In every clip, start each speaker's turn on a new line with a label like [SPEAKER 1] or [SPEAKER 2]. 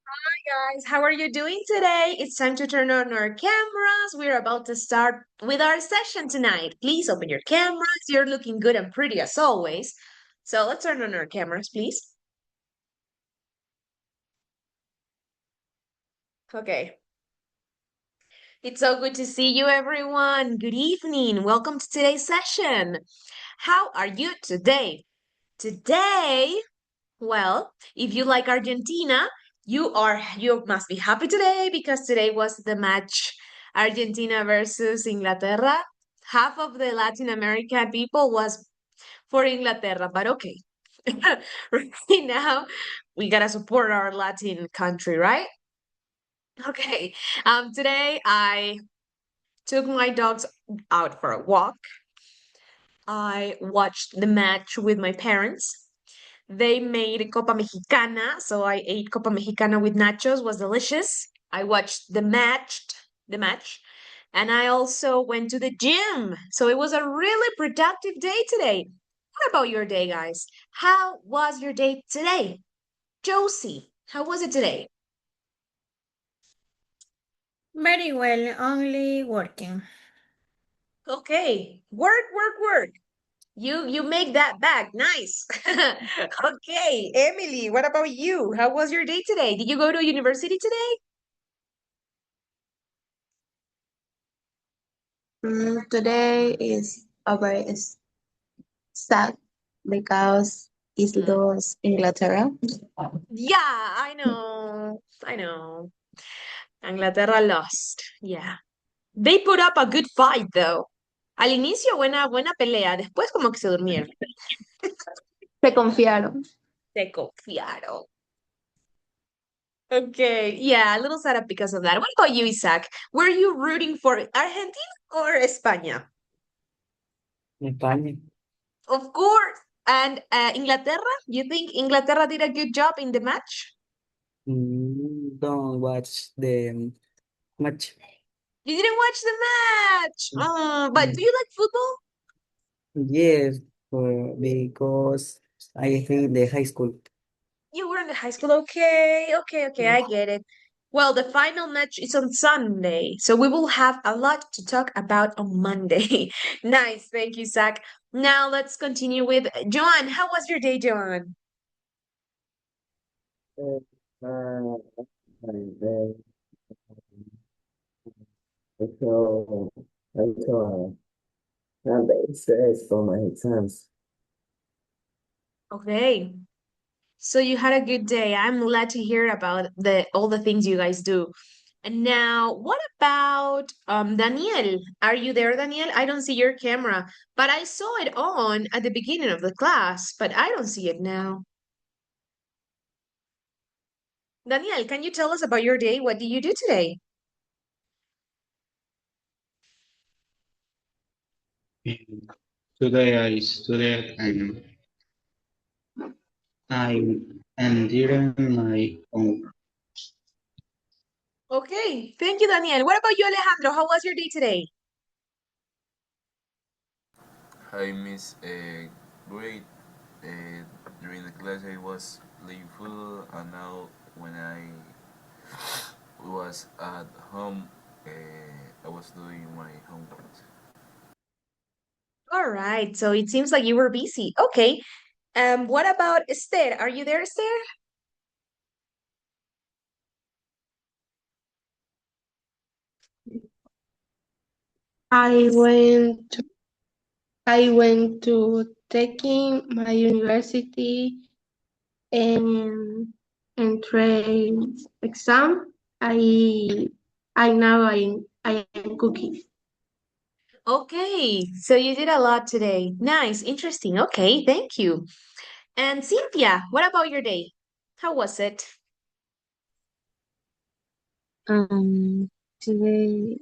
[SPEAKER 1] Guys, how are you doing today? It's time to turn on our cameras. We're about to start with our session tonight. Please open your cameras. You're looking good and pretty as always. So let's turn on our cameras, please. Okay. It's so good to see you, everyone. Good evening. Welcome to today's session. How are you today? Today, well, if you like Argentina, you must be happy today because today was the match Argentina versus Inglaterra. Half of the Latin American people was for Inglaterra, but okay. Right now, we gotta support our Latin country, right? Okay. Today I took my dogs out for a walk. I watched the match with my parents. They made Copa Mexicana, so I ate Copa Mexicana with nachos, was delicious. I watched the match, and I also went to the gym. So it was a really productive day today. What about your day, guys? How was your day today? Josie, how was it today?
[SPEAKER 2] Very well, only working.
[SPEAKER 1] Okay, work, work, work. You make that back. Nice. Okay, Emily, what about you? How was your day today? Did you go to university today?
[SPEAKER 3] Today is a very sad because it's
[SPEAKER 1] Mm.
[SPEAKER 3] los Inglaterra.
[SPEAKER 1] Yeah, I know. I know. Inglaterra lost. Yeah. They put up a good fight though. Al inicio buena pelea, después como que se durmieron.
[SPEAKER 3] Se confiaron.
[SPEAKER 1] Se confiaron. Okay, yeah, a little sad up because of that. What about you, Isaac? Were you rooting for Argentina or España?
[SPEAKER 4] España.
[SPEAKER 1] Of course. And Inglaterra? You think Inglaterra did a good job in the match?
[SPEAKER 4] Don't watch the match.
[SPEAKER 1] You didn't watch the match. Oh, but do
[SPEAKER 4] Mm,
[SPEAKER 1] you like football?
[SPEAKER 4] Yes, because I think the high school.
[SPEAKER 1] You were in the high school. Okay, okay, okay, I get it. Well, the final match is on Sunday, so we will have a lot to talk about on Monday. Nice, thank you, Zach. Now let's continue with John. How was your day, John?
[SPEAKER 4] Uh, uh, and then I saw, I saw the stress for my exams.
[SPEAKER 1] Okay, so you had a good day. I'm glad to hear about the all the things you guys do. And now, what about Daniel? Are you there, Daniel? I don't see your camera, but I saw it on at the beginning of the class, but I don't see it now. Daniel, can you tell us about your day? What did you do today?
[SPEAKER 5] Today I studied and I did my homework.
[SPEAKER 1] Okay, thank you, Daniel. What about you, Alejandro? How was your day today?
[SPEAKER 6] Hi, Miss. Great. During the class, I was playing football, and now when I was at home, I was doing my homework.
[SPEAKER 1] All right, so it seems like you were busy. Okay. What about Esther? Are you there, Esther?
[SPEAKER 3] I went to, I went to taking my university and entrance exam. I now I am cooking.
[SPEAKER 1] Okay, so you did a lot today. Nice, interesting. Okay, thank you. And Cynthia, what about your day? How was it?
[SPEAKER 7] Um, Today,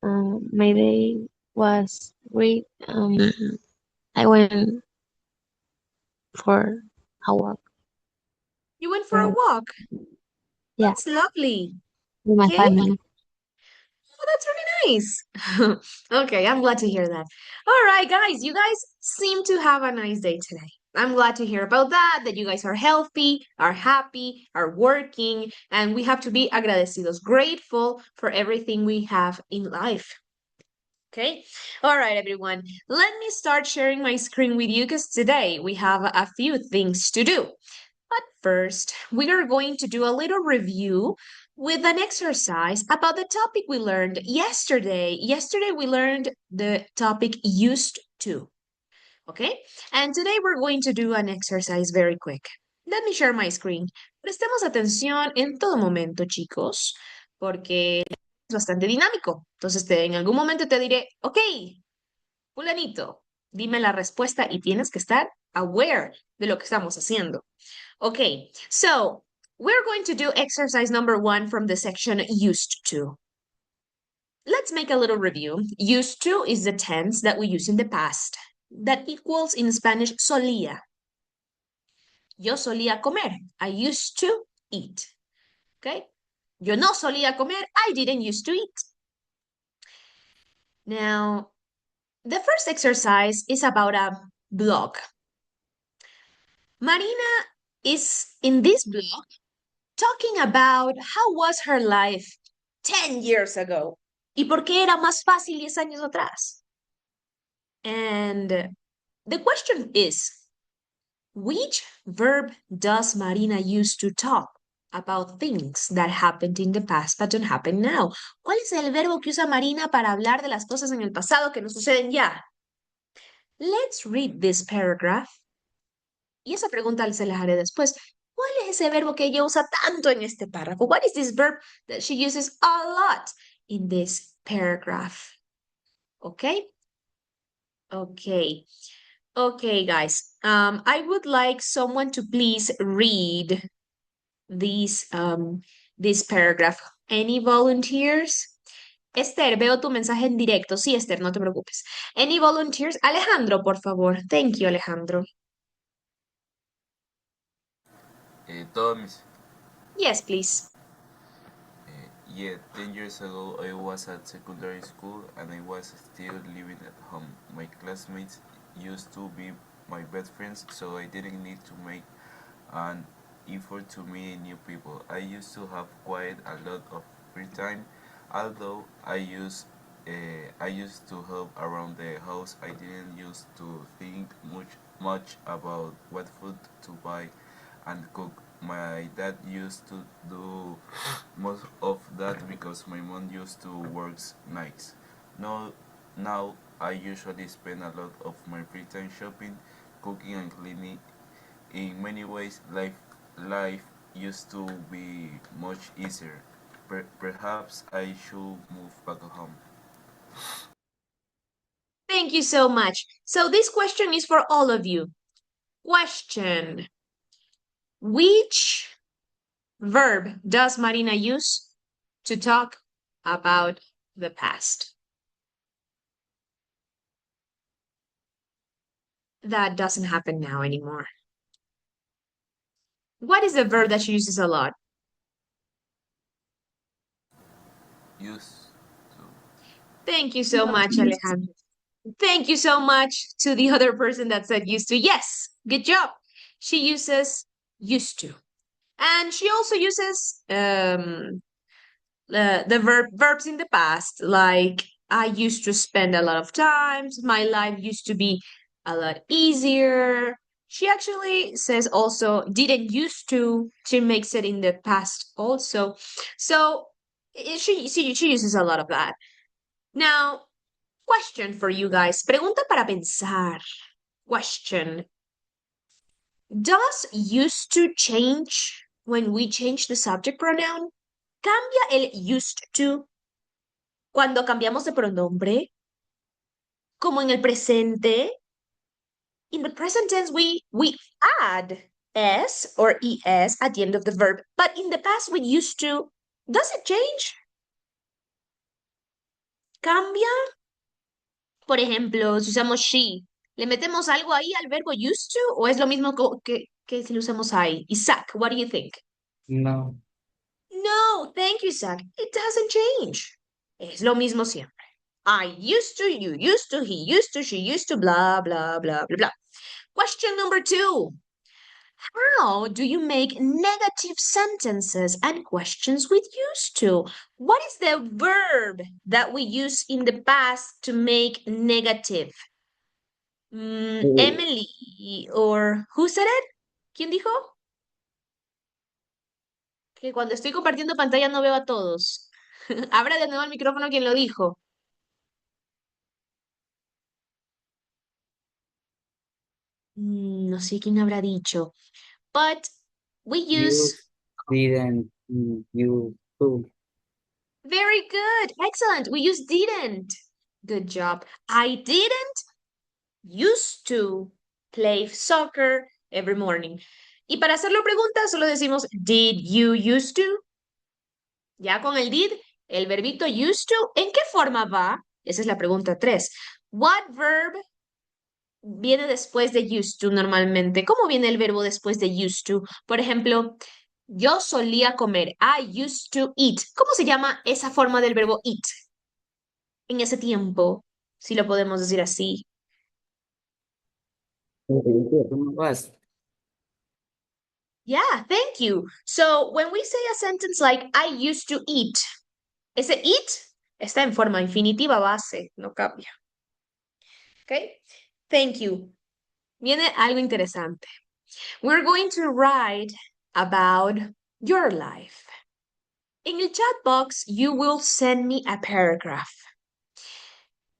[SPEAKER 7] my day was great. I went for a walk.
[SPEAKER 1] You went for a
[SPEAKER 7] For,
[SPEAKER 1] walk.
[SPEAKER 7] yeah,
[SPEAKER 1] That's lovely.
[SPEAKER 7] with my
[SPEAKER 1] Okay,
[SPEAKER 7] family.
[SPEAKER 1] well, that's really nice. Okay, I'm glad to hear that. All right, guys, you guys seem to have a nice day today. I'm glad to hear about that you guys are healthy, are happy, are working, and we have to be agradecidos, grateful for everything we have in life. Okay, all right, everyone. Let me start sharing my screen with you because today we have a few things to do. But first, we are going to do a little review with an exercise about the topic we learned yesterday. Yesterday, we learned the topic used to. Okay, and today we're going to do an exercise very quick. Let me share my screen. Prestemos atención en todo momento, chicos, porque es bastante dinámico. Entonces, en algún momento te diré, ok, fulanito, dime la respuesta y tienes que estar aware de lo que estamos haciendo. Okay, so we're going to do exercise number 1 from the section used to. Let's make a little review. Used to is the tense that we use in the past. That equals in Spanish solía. Yo solía comer. I used to eat. Okay? Yo no solía comer. I didn't used to eat. Now, the first exercise is about a blog. Marina is in this blog talking about how was her life 10 years ago y por qué era más fácil 10 años atrás. And the question is, which verb does Marina use to talk about things that happened in the past but don't happen now? ¿Cuál es el verbo que usa Marina para hablar de las cosas en el pasado que no suceden ya? Let's read this paragraph. Y esa pregunta se la haré después. ¿Cuál es ese verbo que ella usa tanto en este párrafo? What is this verb that she uses a lot in this paragraph? Okay? Okay. Okay, guys. I would like someone to please read this paragraph. Any volunteers? Esther, veo tu mensaje en directo. Sí, Esther, no te preocupes. Any volunteers? Alejandro, por favor. Thank you, Alejandro.
[SPEAKER 6] Todo mis
[SPEAKER 1] Yes, please.
[SPEAKER 6] Yeah, 10 years ago I was at secondary school and I was still living at home. My classmates used to be my best friends, so I didn't need to make an effort to meet new people. I used to have quite a lot of free time, although I used to help around the house. I didn't used to think much about what food to buy and cook. My dad used to do most of that because my mom used to work nights. Now I usually spend a lot of my free time shopping, cooking and cleaning. In many ways, life used to be much easier. Perhaps I should move back home.
[SPEAKER 1] Thank you so much. So this question is for all of you. Question. Which verb does Marina use to talk about the past? That doesn't happen now anymore. What is the verb that she uses a lot?
[SPEAKER 6] Used to.
[SPEAKER 1] Thank you so much, Alejandro. Thank you so much to the other person that said used to. Yes, good job. She uses used to. And she also uses the verbs in the past, like I used to spend a lot of times, my life used to be a lot easier. She actually says also didn't used to. She makes it in the past also. So she uses a lot of that. Now, question for you guys. Pregunta para pensar. Question. Does used to change when we change the subject pronoun? ¿Cambia el used to cuando cambiamos de pronombre? Como en el presente. In the present tense, we add s or es at the end of the verb, but in the past we used to. Does it change? ¿Cambia? Por ejemplo, si usamos she, ¿le metemos algo ahí al verbo used to o es lo mismo que si lo usamos ahí? Isaac, what do you think?
[SPEAKER 5] No.
[SPEAKER 1] No, thank you, Isaac. It doesn't change. Es lo mismo siempre. I used to, you used to, he used to, she used to, blah, blah, blah, blah, blah. Question number 2. How do you make negative sentences and questions with used to? What is the verb that we use in the past to make negative? Emily, or who said it? ¿Quién dijo? Que cuando estoy compartiendo pantalla no veo a todos. Abra de nuevo el micrófono quien lo dijo. No sé quién habrá dicho. But we use...
[SPEAKER 5] Didn't, you too.
[SPEAKER 1] Very good. Excellent. We use didn't. Good job. I didn't used to play soccer every morning. Y para hacerlo pregunta, solo decimos, did you used to? Ya con el did, el verbito used to, ¿en qué forma va? Esa es la pregunta 3. What verb viene después de used to normalmente? ¿Cómo viene el verbo después de used to? Por ejemplo, yo solía comer. I used to eat. ¿Cómo se llama esa forma del verbo eat? En ese tiempo, si lo podemos decir así.
[SPEAKER 4] Was.
[SPEAKER 1] Yeah, thank you. So when we say a sentence like I used to eat, ese eat está en forma infinitiva base, no cambia. Okay? Thank you. Viene algo interesante. We're going to write about your life. In the chat box, you will send me a paragraph.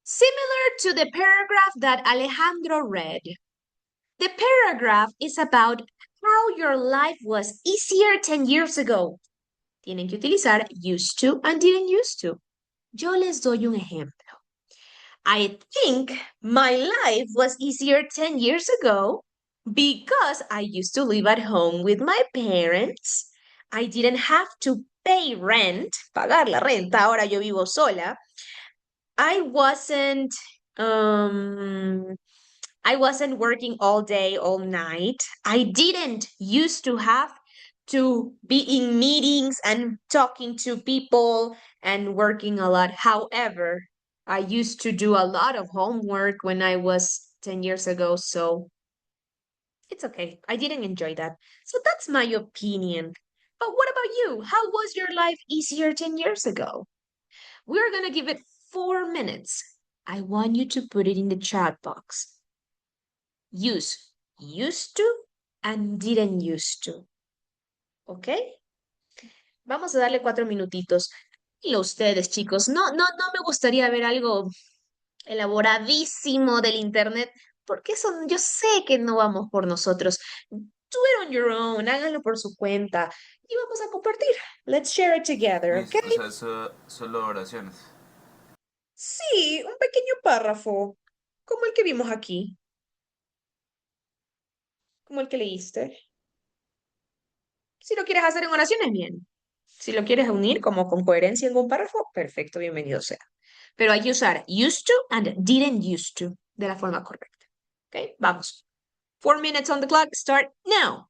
[SPEAKER 1] Similar to the paragraph that Alejandro read. The paragraph is about how your life was easier 10 years ago. Tienen que utilizar used to and didn't used to. Yo les doy un ejemplo. I think my life was easier 10 years ago because I used to live at home with my parents. I didn't have to pay rent, pagar la renta, ahora yo vivo sola. I wasn't um I wasn't working all day, all night. I didn't used to have to be in meetings and talking to people and working a lot. However, I used to do a lot of homework when I was 10 years ago, so it's okay. I didn't enjoy that. So that's my opinion. But what about you? How was your life easier 10 years ago? We're going to give it 4 minutes. I want you to put it in the chat box. Use used to and didn't used to. ¿Ok? Vamos a darle 4 minutitos. Y ustedes, chicos, no me gustaría ver algo elaboradísimo del internet, porque eso yo sé que no vamos por nosotros. Do it on your own, háganlo por su cuenta y vamos a compartir. Let's share it together, ¿ok?
[SPEAKER 6] O sea, solo oraciones.
[SPEAKER 1] Sí, un pequeño párrafo, como el que vimos aquí, como el que leíste. Si lo quieres hacer en oraciones, bien. Si lo quieres unir como con coherencia en un párrafo, perfecto, bienvenido sea. Pero hay que usar used to and didn't used to de la forma correcta. ¿Ok? Vamos. 4 minutes on the clock. Start now.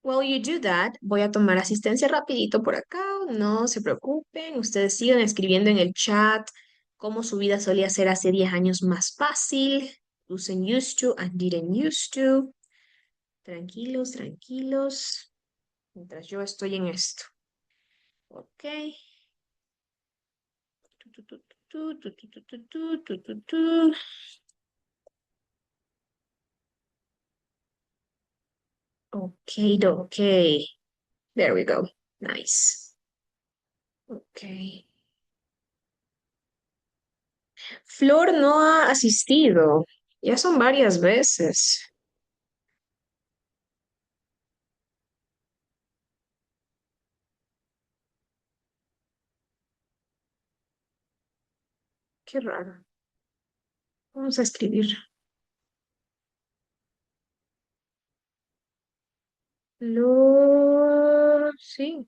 [SPEAKER 1] While you do that, voy a tomar asistencia rapidito por acá. No se preocupen. Ustedes sigan escribiendo en el chat cómo su vida solía ser hace 10 años más fácil. Usen used to and didn't used to. Tranquilos, tranquilos. Mientras yo estoy en esto. Ok. Tu, tu, tu, tu, tu, tu, tu, tu, tu, tu, tu. Okay, okay. There we go. Nice. Okay. Flor no ha asistido. Ya son varias veces. Qué raro. Vamos a escribir. Flor, sí.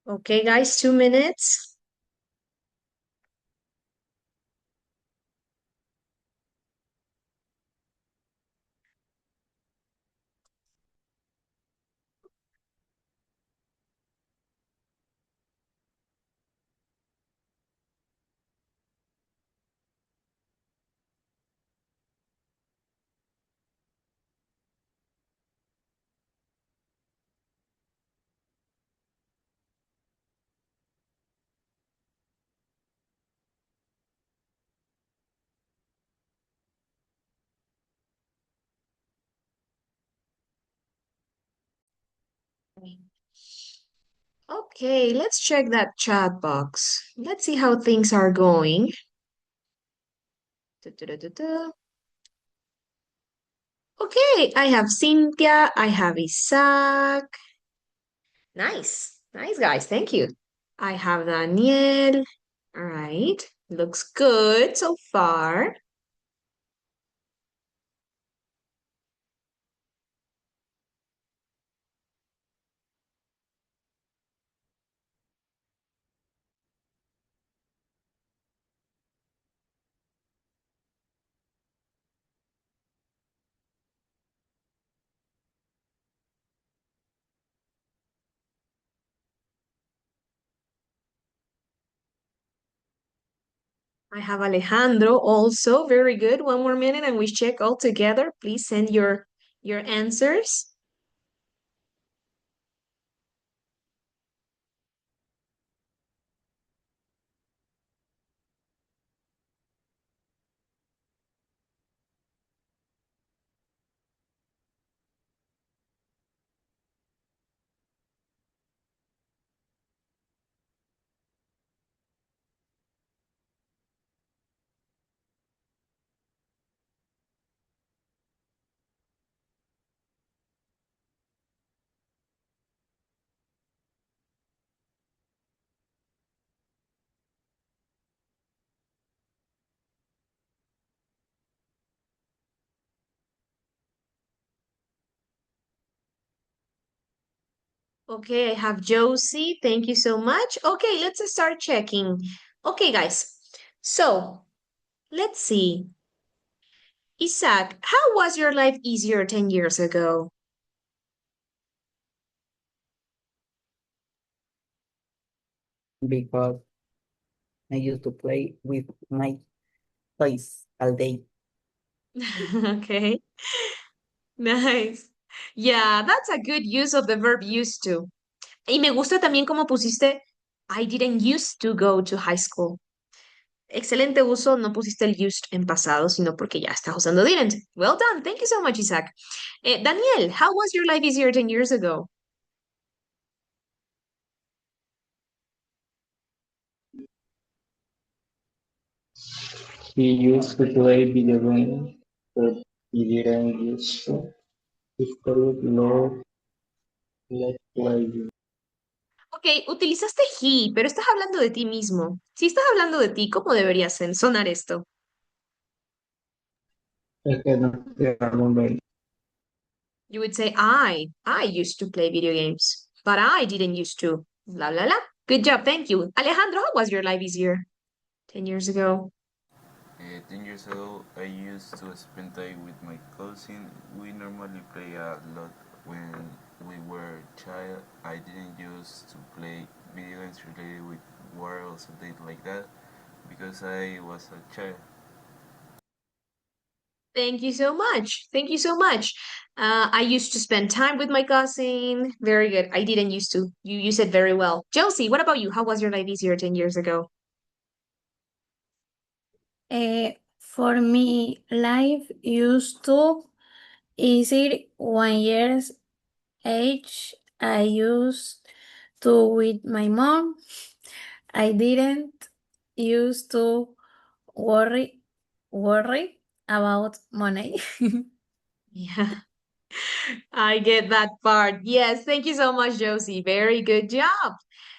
[SPEAKER 1] Okay, guys, 2 minutes. Okay, let's check that chat box. Let's see how things are going. Du-du-du-du-du. Okay, I have Cynthia, I have Isaac. Nice, nice guys, thank you. I have Daniel. All right, looks good so far. I have Alejandro also. Very good. One more minute and we check all together. Please send your answers. Okay, I have Josie. Thank you so much. Okay, let's start checking. Okay, guys. So let's see. Isaac, how was your life easier 10 years ago?
[SPEAKER 5] Because I used to play with my toys all day.
[SPEAKER 1] Okay, nice. Yeah, that's a good use of the verb used to. Y me gusta también como pusiste, I didn't used to go to high school. Excelente uso, no pusiste el used en pasado, sino porque ya estás usando didn't. Well done. Thank you so much, Isaac. Daniel, how was your life easier 10 years ago?
[SPEAKER 8] He used to play video games, but he didn't use to. He studied law, let's play.
[SPEAKER 1] Ok, utilizaste he, pero estás hablando de ti mismo. Si estás hablando de ti, ¿cómo debería sonar esto?
[SPEAKER 8] Es que no te remember.
[SPEAKER 1] You would say, I used to play video games, but I didn't used to. La la la. Good job, thank you. Alejandro, how was your life easier 10 years ago?
[SPEAKER 6] 10 years ago, I used to spend time with my cousin. We normally play a lot when we were child. I didn't used to play video games related with war or something like that because I was a child.
[SPEAKER 1] Thank you so much. Thank you so much. I used to spend time with my cousin. Very good. I didn't used to. You said very well. Josie, what about you? How was your life easier 10 years ago?
[SPEAKER 2] For me, life used to easy 1 year's age. I used to with my mom. I didn't used to worry about money.
[SPEAKER 1] Yeah, I get that part. Yes, thank you so much, Josie. Very good job.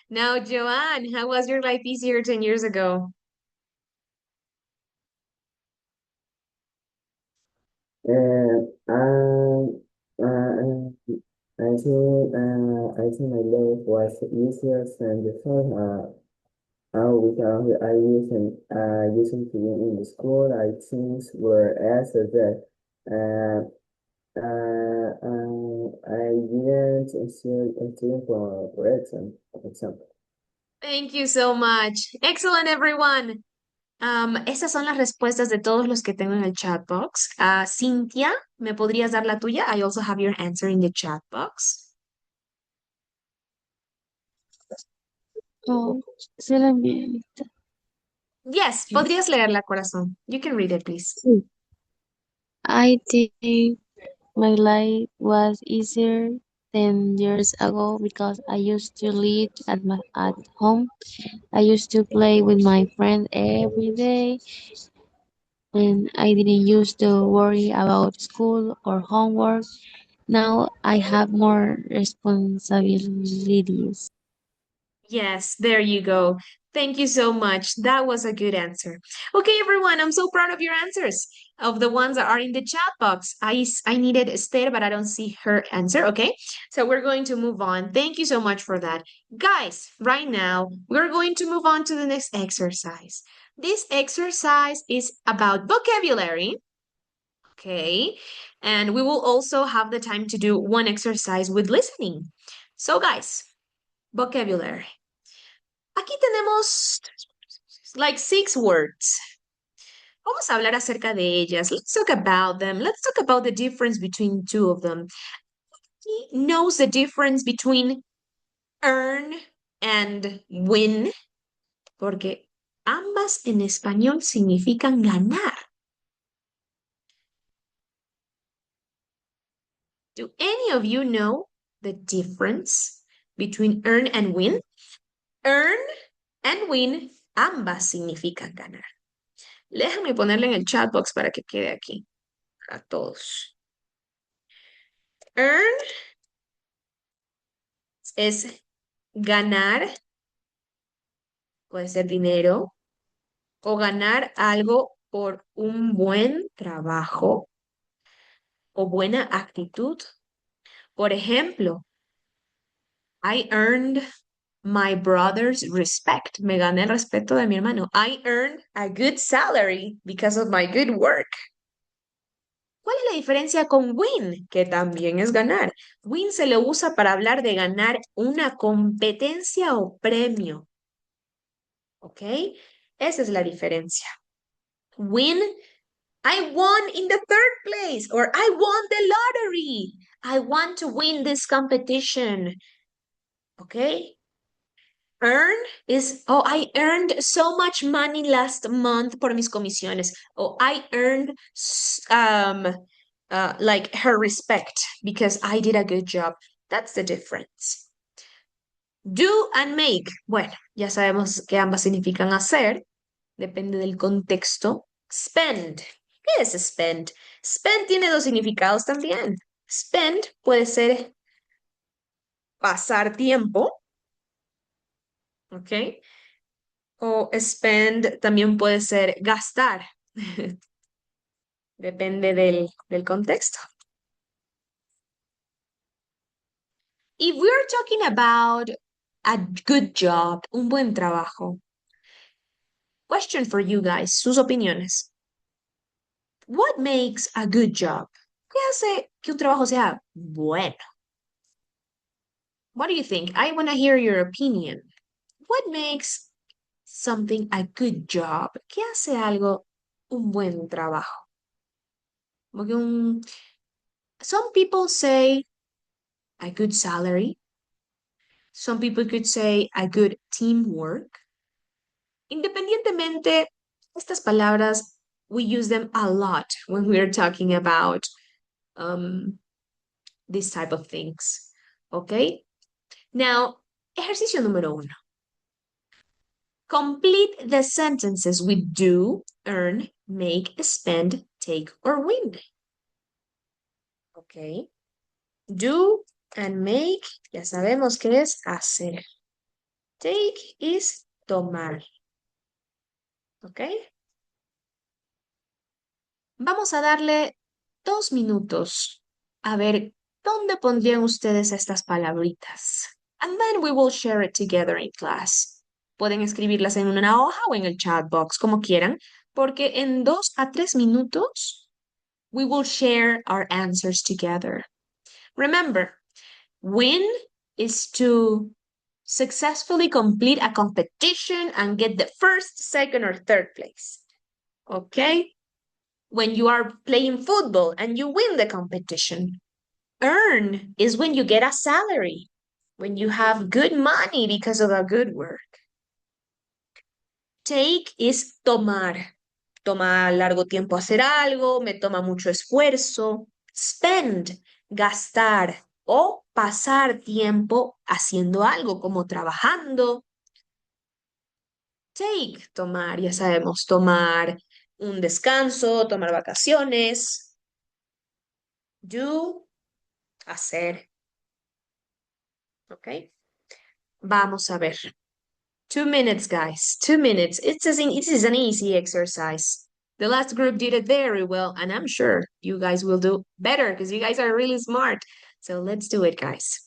[SPEAKER 1] Now, Joanne, how was your life easier 10 years ago?
[SPEAKER 4] And I think my life was easier than before. Because using to be in the school, things were as that. Uh, I didn't study for exam, for example.
[SPEAKER 1] Thank you so much. Excellent, everyone. Esas son las respuestas de todos los que tengo en el chat box. Cynthia, ¿me podrías dar la tuya? I also have your answer in the chat box.
[SPEAKER 7] Oh, se la envié ahorita.
[SPEAKER 1] Yes, podrías leerla, corazón. You can read it, please.
[SPEAKER 7] Sí. I think my life was easier 10 years ago because I used to live at home. I used to play with my friends every day, and I didn't used to worry about school or homework. Now I have more responsibilities.
[SPEAKER 1] Yes, there you go. Thank you so much. That was a good answer. Okay, everyone, I'm so proud of your answers, of the ones that are in the chat box. I needed Esther, but I don't see her answer. Okay, so we're going to move on. Thank you so much for that. Guys, right now, we're going to move on to the next exercise. This exercise is about vocabulary. Okay, and we will also have the time to do one exercise with listening. So, guys, vocabulary. Aquí tenemos like 6 words. Vamos a hablar acerca de ellas. Let's talk about them. Let's talk about the difference between two of them. He knows the difference between earn and win, porque ambas en español significan ganar. Do any of you know the difference between earn and win? Earn and win, ambas significan ganar. Déjame ponerle en el chat box para que quede aquí a todos. Earn es ganar, puede ser dinero, o ganar algo por un buen trabajo o buena actitud. Por ejemplo, I earned my brother's respect. Me gané el respeto de mi hermano. I earned a good salary because of my good work. ¿Cuál es la diferencia con win? Que también es ganar. Win se le usa para hablar de ganar una competencia o premio. ¿Ok? Esa es la diferencia. Win, I won in the third place, or I won the lottery. I want to win this competition. ¿Ok? Earn is, oh, I earned so much money last month por mis comisiones. Oh, I earned like her respect because I did a good job. That's the difference. Do and make. Bueno, ya sabemos que ambas significan hacer. Depende del contexto. Spend. ¿Qué es spend? Spend tiene dos significados también. Spend puede ser pasar tiempo. ¿Ok? O spend también puede ser gastar. Depende del contexto. If we're talking about a good job, un buen trabajo. Question for you guys, sus opiniones. What makes a good job? ¿Qué hace que un trabajo sea bueno? What do you think? I want to hear your opinion. What makes something a good job? ¿Qué hace algo un buen trabajo? Some people say a good salary. Some people could say a good teamwork. Independientemente, estas palabras, we use them a lot when we're talking about this type of things. Okay? Now, ejercicio número 1. Complete the sentences with do, earn, make, spend, take, or win. Okay? Do and make, ya sabemos que es hacer. Take is tomar. ¿Ok? Vamos a darle 2 minutos a ver ¿Dónde pondrían ustedes estas palabritas? And then we will share it together in class. Pueden escribirlas en una hoja o en el chat box, como quieran, porque en 2 a 3 minutos we will share our answers together. Remember, win is to successfully complete a competition and get the first, second, or third place. Okay? When you are playing football and you win the competition. Earn is when you get a salary, when you have good money because of a good work. Take is tomar. Toma largo tiempo hacer algo, me toma mucho esfuerzo. Spend, gastar o pasar tiempo haciendo algo como trabajando. Take, tomar, ya sabemos, tomar un descanso, tomar vacaciones. Do, hacer. ¿Ok? Vamos a ver. 2 minutes, guys. 2 minutes. It is an easy exercise. The last group did it very well, and I'm sure you guys will do better because you guys are really smart. So let's do it, guys.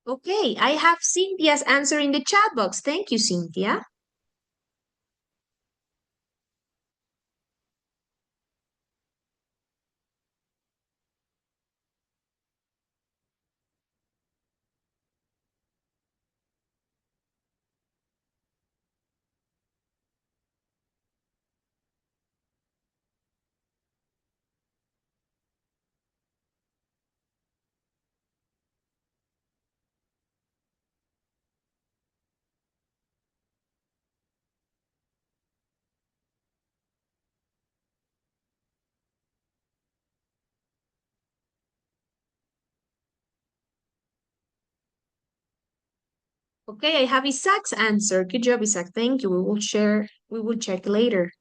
[SPEAKER 1] Okay, I have Cynthia's answer in the chat box. Thank you, Cynthia. Okay, I have Isaac's answer. Good job, Isaac. Thank you. We will check later.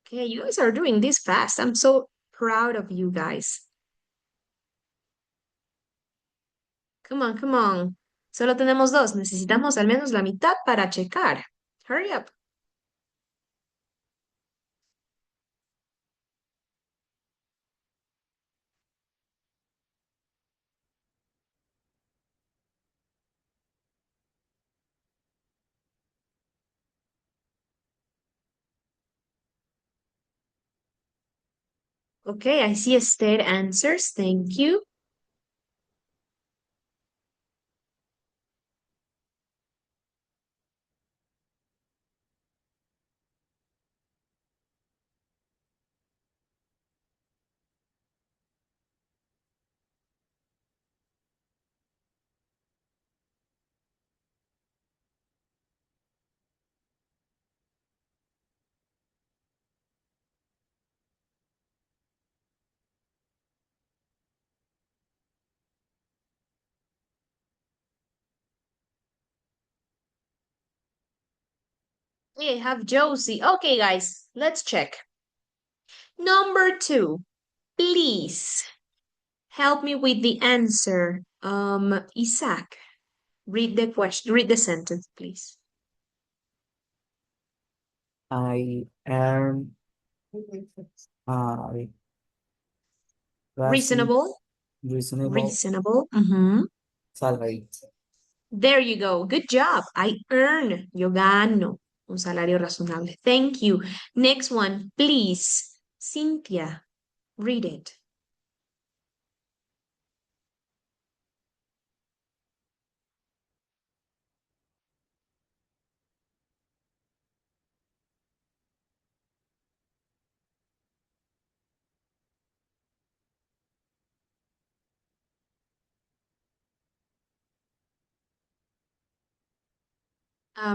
[SPEAKER 1] Okay, you guys are doing this fast. I'm so proud of you guys. Come on, come on. Solo tenemos 2. Necesitamos al menos la mitad para checar. Hurry up. Okay, I see Esther answers. Thank you. We have Josie. Okay, guys, let's check. Number 2, please help me with the answer. Isaac, read the question, read the sentence, please.
[SPEAKER 5] I earn a
[SPEAKER 1] Reasonable.
[SPEAKER 5] reasonable salary.
[SPEAKER 1] There you go. Good job. I earn. Yo gano. Un salario razonable. Thank you. Next one, please. Cynthia, read it.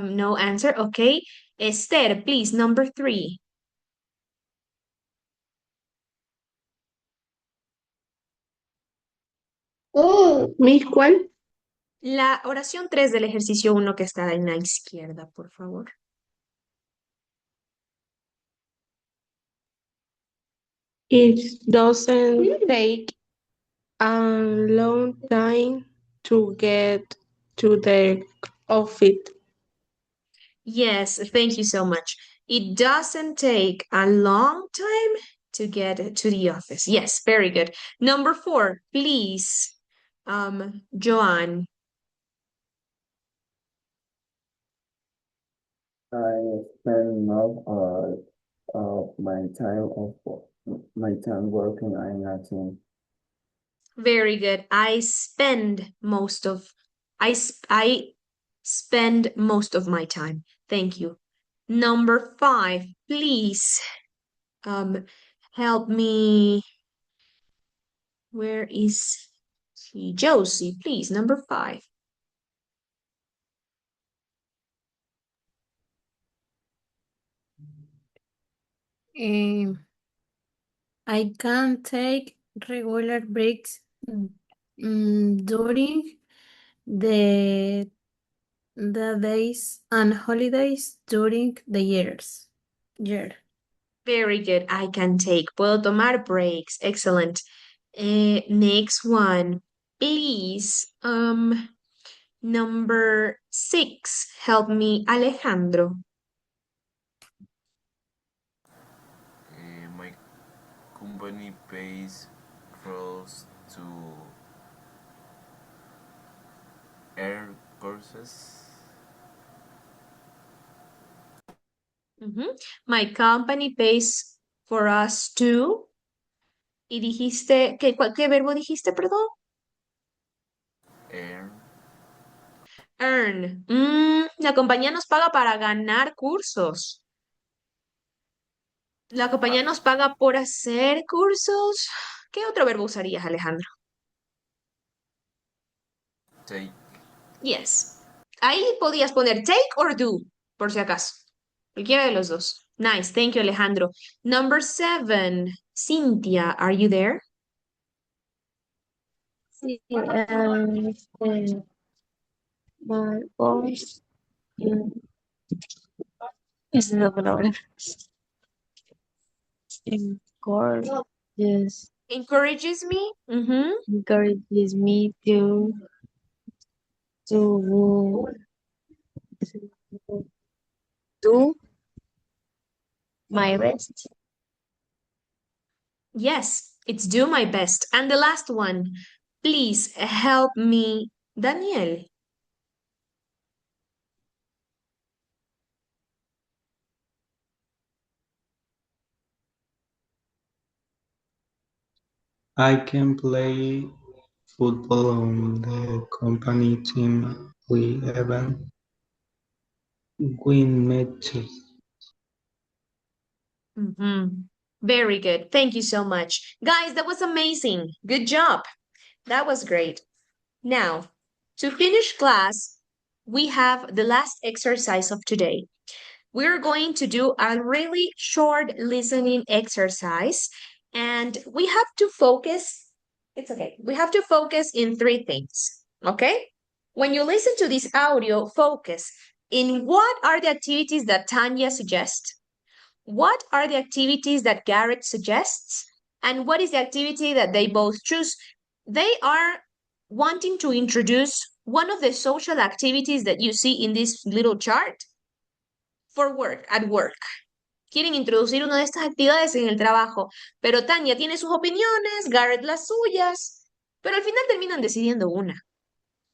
[SPEAKER 1] No answer. Okay. Esther, please, number 3.
[SPEAKER 3] Oh, ¿mi cuál?
[SPEAKER 1] La oración 3 del ejercicio 1 que está en la izquierda, por favor.
[SPEAKER 3] It doesn't take a long time to get to the office.
[SPEAKER 1] Yes, thank you so much. It doesn't take a long time to get to the office. Yes, very good. Number 4, please. Joanne.
[SPEAKER 4] I spend most of my time working in a team.
[SPEAKER 1] Very good. I spend most of my time. Thank you. Number 5, please. Help me. Where is she? Josie, please. Number 5.
[SPEAKER 2] I can take regular breaks during the days and holidays during the year.
[SPEAKER 1] Very good. I can take. Puedo tomar breaks. Excellent. Next one, please. Number 6. Help me, Alejandro.
[SPEAKER 6] My company pays girls to air courses.
[SPEAKER 1] My company pays for us to. Y dijiste, ¿qué verbo dijiste, perdón?
[SPEAKER 6] Earn.
[SPEAKER 1] Earn. La compañía nos paga para ganar cursos. La compañía nos paga por hacer cursos. ¿Qué otro verbo usarías, Alejandro?
[SPEAKER 6] Take.
[SPEAKER 1] Yes. Ahí podías poner take or do, por si acaso. Cualquiera de los dos. Nice. Thank you, Alejandro. Number 7. Cynthia, are you there?
[SPEAKER 7] Sí, my boss, mm, esa es la palabra. Encourages,
[SPEAKER 1] Encourages me.
[SPEAKER 7] encourages me to do my best.
[SPEAKER 1] Yes, it's do my best. And the last one, please help me, Daniel.
[SPEAKER 8] I can play football on the company team. We even win matches.
[SPEAKER 1] Very good. Thank you so much. Guys, that was amazing. Good job. That was great. Now, to finish class, we have the last exercise of today. We're going to do a really short listening exercise, and we have to focus. It's okay. We have to focus in 3 things. Okay? When you listen to this audio, focus in what are the activities that Tanya suggests, what are the activities that Garrett suggests, and what is the activity that they both choose. They are wanting to introduce one of the social activities that you see in this little chart for work, at work. Quieren introducir una de estas actividades en el trabajo, pero Tania tiene sus opiniones, Garrett las suyas, pero al final terminan decidiendo una.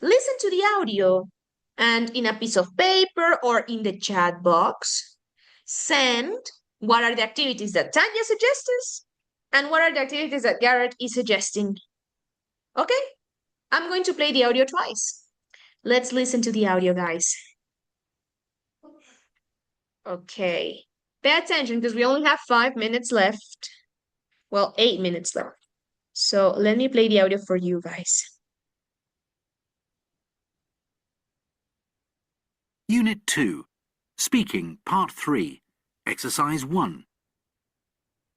[SPEAKER 1] Listen to the audio And in a piece of paper or in the chat box, send what are the activities that Tanya suggests and what are the activities that Garrett is suggesting. Okay, I'm going to play the audio twice. Let's listen to the audio, guys. Okay, pay attention because we only have 5 minutes left. Well, 8 minutes left. So let me play the audio for you guys.
[SPEAKER 9] Unit 2. Speaking, Part 3. Exercise 1.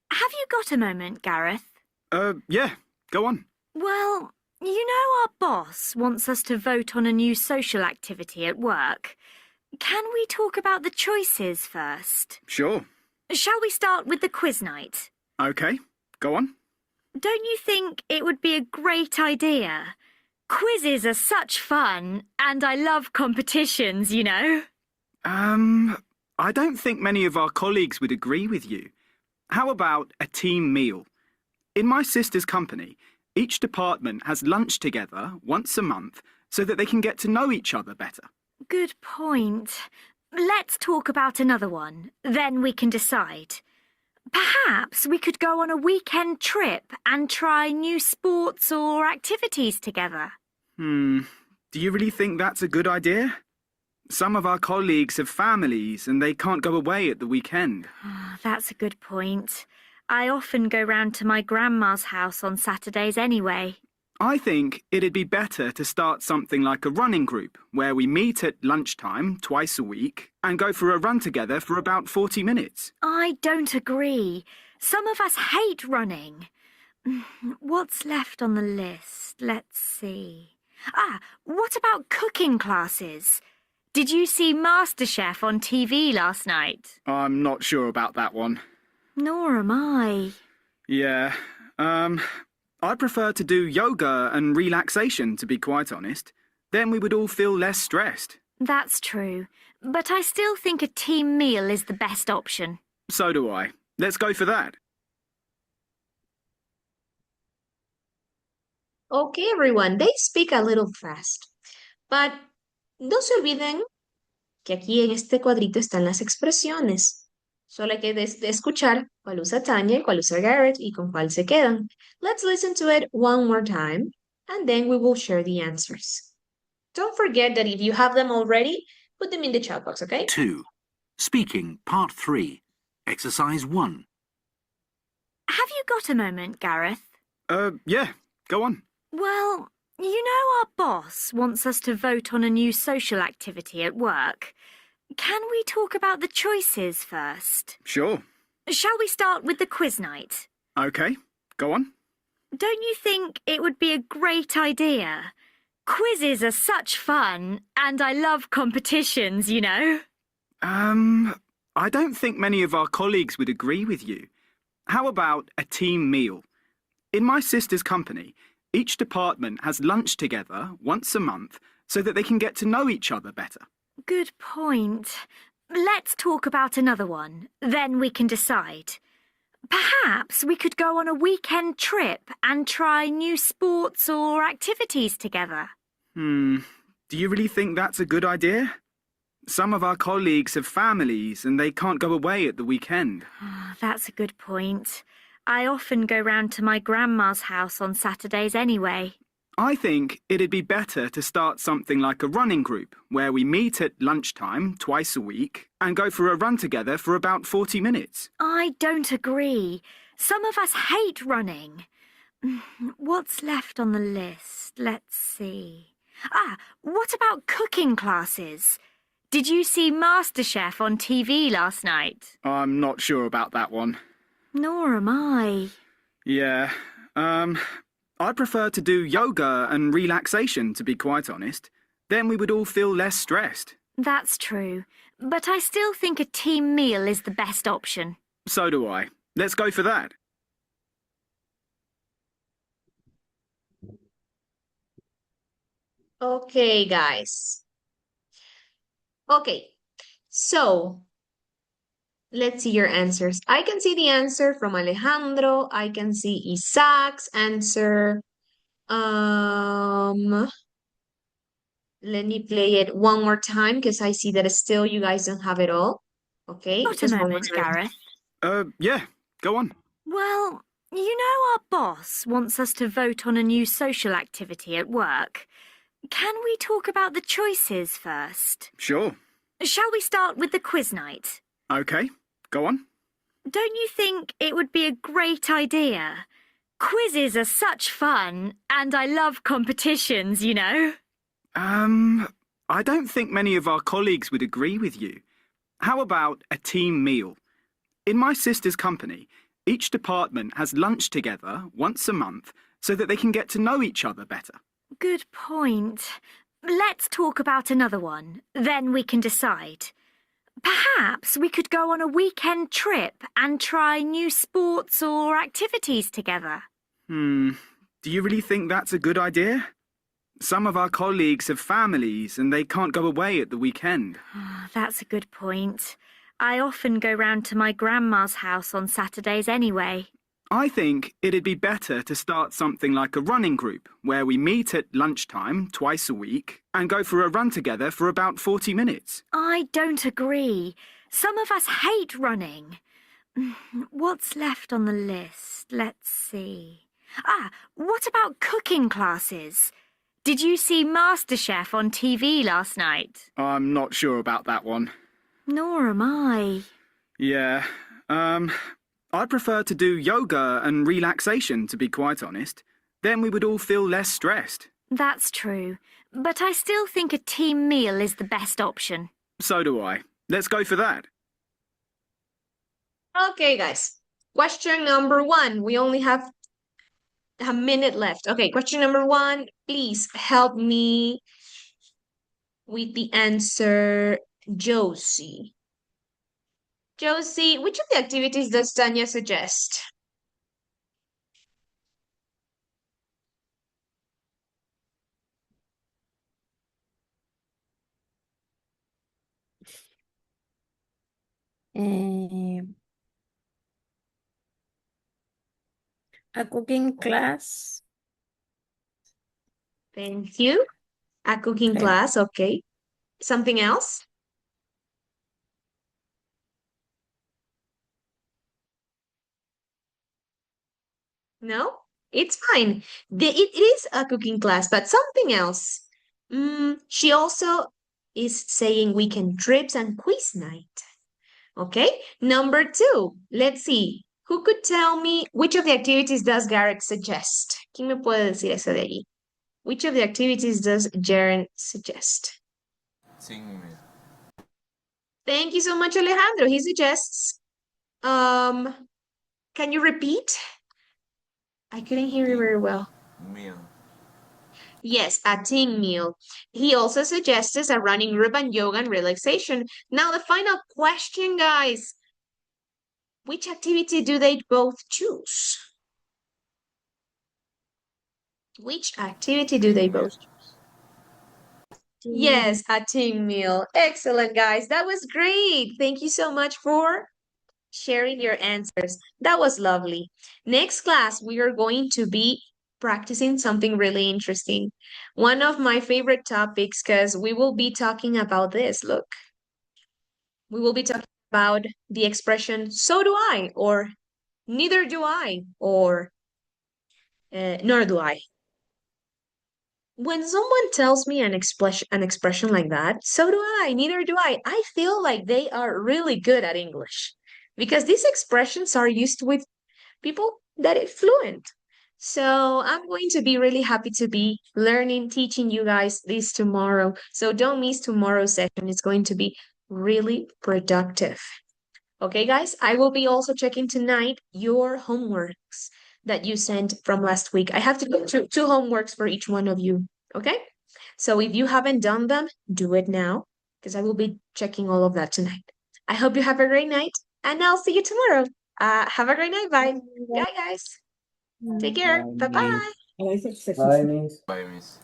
[SPEAKER 10] Have you got a moment, Gareth?
[SPEAKER 11] Yeah, go on.
[SPEAKER 10] Well, you know our boss wants us to vote on a new social activity at work. Can we talk about the choices first?
[SPEAKER 11] Sure.
[SPEAKER 10] Shall we start with the quiz night?
[SPEAKER 11] Okay, go on.
[SPEAKER 10] Don't you think it would be a great idea? Quizzes are such fun, and I love competitions, you know.
[SPEAKER 11] I don't think many of our colleagues would agree with you. How about a team meal? In my sister's company, each department has lunch together once a month so that they can get to know each other better.
[SPEAKER 10] Good point. Let's talk about another one, then we can decide. Perhaps we could go on a weekend trip and try new sports or activities together.
[SPEAKER 11] Do you really think that's a good idea? Some of our colleagues have families and they can't go away at the weekend.
[SPEAKER 10] That's a good point. I often go round to my grandma's house on Saturdays anyway.
[SPEAKER 11] I think it'd be better to start something like a running group where we meet at lunchtime twice a week and go for a run together for about 40 minutes.
[SPEAKER 10] I don't agree. Some of us hate running. What's left on the list? Let's see. What about cooking classes? Did you see MasterChef on TV last night?
[SPEAKER 11] I'm not sure about that one.
[SPEAKER 10] Nor am I.
[SPEAKER 11] Yeah, I prefer to do yoga and relaxation, to be quite honest. Then we would all feel less stressed.
[SPEAKER 10] That's true. But I still think a team meal is the best option.
[SPEAKER 11] So do I. Let's go for that.
[SPEAKER 1] Okay, everyone, they speak a little fast. But no se olviden que aquí en este cuadrito están las expresiones. Solo hay que escuchar cuál usa Tanya, cuál usa Garrett y con cuál se quedan. Let's listen to it one more time, and then we will share the answers. Don't forget that if you have them already, put them in the chat box, okay?
[SPEAKER 9] 2. Speaking, Part 3. Exercise 1.
[SPEAKER 10] Have you got a moment, Gareth?
[SPEAKER 11] Yeah, go on.
[SPEAKER 10] Well, you know our boss wants us to vote on a new social activity at work. Can we talk about the choices first?
[SPEAKER 11] Sure.
[SPEAKER 10] Shall we start with the quiz night?
[SPEAKER 11] Okay, go on.
[SPEAKER 10] Don't you think it would be a great idea? Quizzes are such fun, and I love competitions, you know.
[SPEAKER 11] I don't think many of our colleagues would agree with you. How about a team meal? In my sister's company, each department has lunch together once a month so that they can get to know each other better.
[SPEAKER 10] Good point. Let's talk about another one, then we can decide. Perhaps we could go on a weekend trip and try new sports or activities together.
[SPEAKER 11] Do you really think that's a good idea? Some of our colleagues have families and they can't go away at the weekend.
[SPEAKER 10] That's a good point. I often go round to my grandma's house on Saturdays anyway.
[SPEAKER 11] I think it'd be better to start something like a running group where we meet at lunchtime twice a week and go for a run together for about 40 minutes.
[SPEAKER 10] I don't agree. Some of us hate running. What's left on the list? Let's see. What about cooking classes? Did you see MasterChef on TV last night?
[SPEAKER 11] I'm not sure about that one.
[SPEAKER 10] Nor am I.
[SPEAKER 11] Yeah, I prefer to do yoga and relaxation, to be quite honest. Then we would all feel less stressed.
[SPEAKER 10] That's true. But I still think a team meal is the best option.
[SPEAKER 11] So do I. Let's go for that.
[SPEAKER 1] Okay, guys. Okay, so let's see your answers. I can see the answer from Alejandro. I can see Isaac's answer. let me play it one more time because I see that still you guys don't have it all. Okay,
[SPEAKER 10] Not a
[SPEAKER 1] just one more
[SPEAKER 10] moment,
[SPEAKER 1] time.
[SPEAKER 10] Gareth.
[SPEAKER 11] Yeah, go on.
[SPEAKER 10] Well, you know our boss wants us to vote on a new social activity at work. Can we talk about the choices first?
[SPEAKER 11] Sure.
[SPEAKER 10] Shall we start with the quiz night?
[SPEAKER 11] Okay, go on.
[SPEAKER 10] Don't you think it would be a great idea? Quizzes are such fun, and I love competitions, you know.
[SPEAKER 11] I don't think many of our colleagues would agree with you. How about a team meal? In my sister's company, each department has lunch together once a month so that they can get to know each other better.
[SPEAKER 10] Good point. Let's talk about another one, then we can decide. Perhaps we could go on a weekend trip and try new sports or activities together.
[SPEAKER 11] Do you really think that's a good idea? Some of our colleagues have families and they can't go away at the weekend.
[SPEAKER 10] That's a good point. I often go round to my grandma's house on Saturdays anyway.
[SPEAKER 11] I think it'd be better to start something like a running group where we meet at lunchtime twice a week and go for a run together for about 40 minutes.
[SPEAKER 10] I don't agree. Some of us hate running. What's left on the list? Let's see. What about cooking classes? Did you see MasterChef on TV last night?
[SPEAKER 11] I'm not sure about that one.
[SPEAKER 10] Nor am I.
[SPEAKER 11] Yeah, I'd prefer to do yoga and relaxation, to be quite honest. Then we would all feel less stressed.
[SPEAKER 10] That's true. But I still think a team meal is the best option.
[SPEAKER 11] So do I. Let's go for that.
[SPEAKER 1] Okay, guys. Question number 1. We only have a minute left. Okay, question number 1. Please help me with the answer, Josie. Josie, which of the activities does Tanya suggest?
[SPEAKER 2] A cooking class.
[SPEAKER 1] Thank you. A cooking
[SPEAKER 2] Okay.
[SPEAKER 1] class, okay. Something else? No? It's fine. It is a cooking class, but something else. She also is saying weekend trips and quiz night. Okay, number 2. Let's see. Who could tell me which of the activities does Garrett suggest? ¿Quién me puede decir eso de allí? Which of the activities does Jaren suggest?
[SPEAKER 6] Sing me.
[SPEAKER 1] Thank you so much, Alejandro. He suggests, can you repeat? I couldn't hear you very well.
[SPEAKER 6] Meal.
[SPEAKER 1] Yes, a team meal. He also suggests a running group and yoga and relaxation. Now, the final question, guys. Which activity do they both choose? Which activity do they both choose? Yes, a team meal. Excellent, guys. That was great. Thank you so much for sharing your answers. That was lovely. Next class, we are going to be practicing something really interesting. One of my favorite topics, because we will be talking about this. Look, we will be talking about the expression, so do I, or neither do I, or nor do I. When someone tells me an expression like that, so do I, neither do I feel like they are really good at English because these expressions are used with people that are fluent. So I'm going to be really happy to be teaching you guys this tomorrow. So don't miss tomorrow's session. It's going to be really productive. Okay, guys, I will be also checking tonight your homeworks that you sent from last week. I have to do two homeworks for each one of you. Okay? So if you haven't done them, do it now because I will be checking all of that tonight. I hope you have a great night and I'll see you tomorrow. Have a great night. Bye. Bye, guys. Take care. Bye-bye.
[SPEAKER 4] Bye, Miss.
[SPEAKER 6] Bye, Miss.